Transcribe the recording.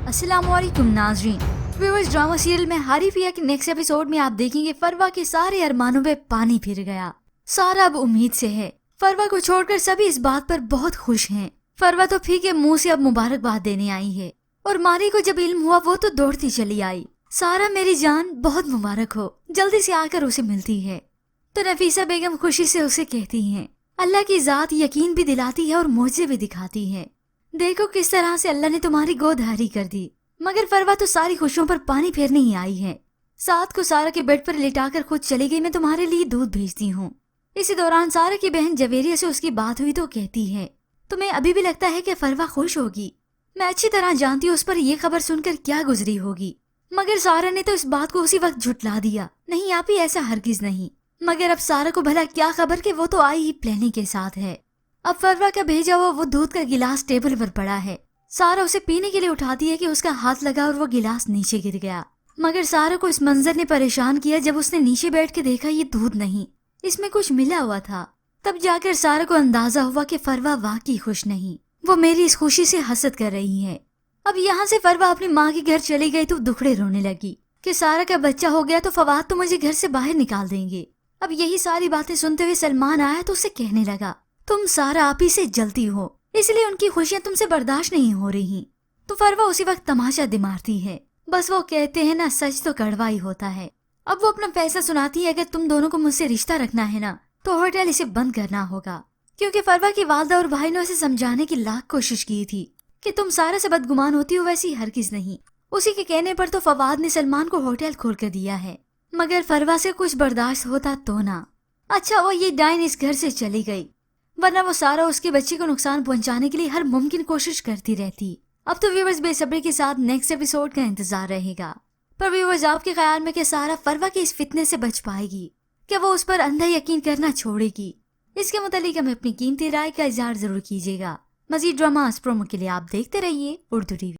अस्सलाम वालेकुम नाजरीन। व्यूअर्स, ड्रामा सीरियल में हारिफिया के नेक्स्ट एपिसोड में आप देखेंगे फरवा के सारे अरमानों पे पानी फिर गया। सारा अब उम्मीद से है। फरवा को छोड़कर सभी इस बात पर बहुत खुश हैं। फरवा तो फीके मुंह से अब मुबारकबाद देने आई है और मारी को जब इल्म हुआ वो तो दौड़ती चली आई। सारा मेरी जान बहुत मुबारक हो, जल्दी से आकर उसे मिलती है तो नफीसा बेगम खुशी से उसे कहती हैं, अल्लाह की जात यकीन भी दिलाती है और मुझे भी दिखाती है। देखो किस तरह से अल्लाह ने तुम्हारी गोद हरी कर दी। मगर फरवा तो सारी खुशियों पर पानी फेरने ही आई है। साथ को सारा के बेड पर लिटाकर खुद चली गई, मैं तुम्हारे लिए दूध भेजती हूँ। इसी दौरान सारा की बहन जवेरिया से उसकी बात हुई तो कहती है, तुम्हें अभी भी लगता है कि फरवा खुश होगी? मैं अच्छी तरह जानती हूँ उस पर यह खबर सुनकर क्या गुजरी होगी। मगर सारा ने तो इस बात को उसी वक्त झुटला दिया। नहीं आप ही, ऐसा हरगिज नहीं। मगर अब सारा को भला क्या खबर कि वो तो आई ही प्लानिंग के साथ है। अब फरवा का भेजा हुआ वो दूध का गिलास टेबल पर पड़ा है। सारा उसे पीने के लिए उठाती है कि उसका हाथ लगा और वो गिलास नीचे गिर गया। मगर सारा को इस मंजर ने परेशान किया जब उसने नीचे बैठ के देखा ये दूध नहीं, इसमें कुछ मिला हुआ था। तब जाकर सारा को अंदाजा हुआ कि फरवा वाकई खुश नहीं, वो मेरी इस खुशी से हसद कर रही है। अब यहाँ से फरवा अपनी माँ के घर चली गई तो दुखड़े रोने लगी कि सारा का बच्चा हो गया तो फवाद तो मुझे घर से बाहर निकाल देंगे। अब यही सारी बातें सुनते हुए सलमान आया तो उसे कहने लगा, तुम सारा आप ही से जलती हो, इसलिए उनकी खुशियां तुमसे बर्दाश्त नहीं हो रही। तो फरवा उसी वक्त तमाशा दिमारती है। बस वो कहते हैं ना, सच तो कड़वा ही होता है। अब वो अपना फैसला सुनाती है, अगर तुम दोनों को मुझसे रिश्ता रखना है ना तो होटल इसे बंद करना होगा। क्योंकि फरवा की वालदा और भाई ने उसे समझाने की लाख कोशिश की थी कि तुम सारा से बदगुमान होती हो, वैसी हरगिज नहीं। उसी के कहने पर तो फवाद ने सलमान को होटल खोल कर दिया है। मगर फरवा से कुछ बर्दाश्त होता तो ना। अच्छा वो ये डाइन इस घर से चली गई, वरना वो सारा उसके बच्चे को नुकसान पहुंचाने के लिए हर मुमकिन कोशिश करती रहती। अब तो व्यूअर्स बेसब्री के साथ नेक्स्ट एपिसोड का इंतजार रहेगा। पर व्यूअर्स आपके ख्याल में कि सारा फरवा के इस फितने से बच पाएगी? क्या वो उस पर अंधा यकीन करना छोड़ेगी? इसके मुतालिक हमें अपनी कीमती राय का इजहार जरूर कीजिएगा। मजीद ड्रामास प्रोमो के लिए आप देखते रहिए उर्दू टीवी।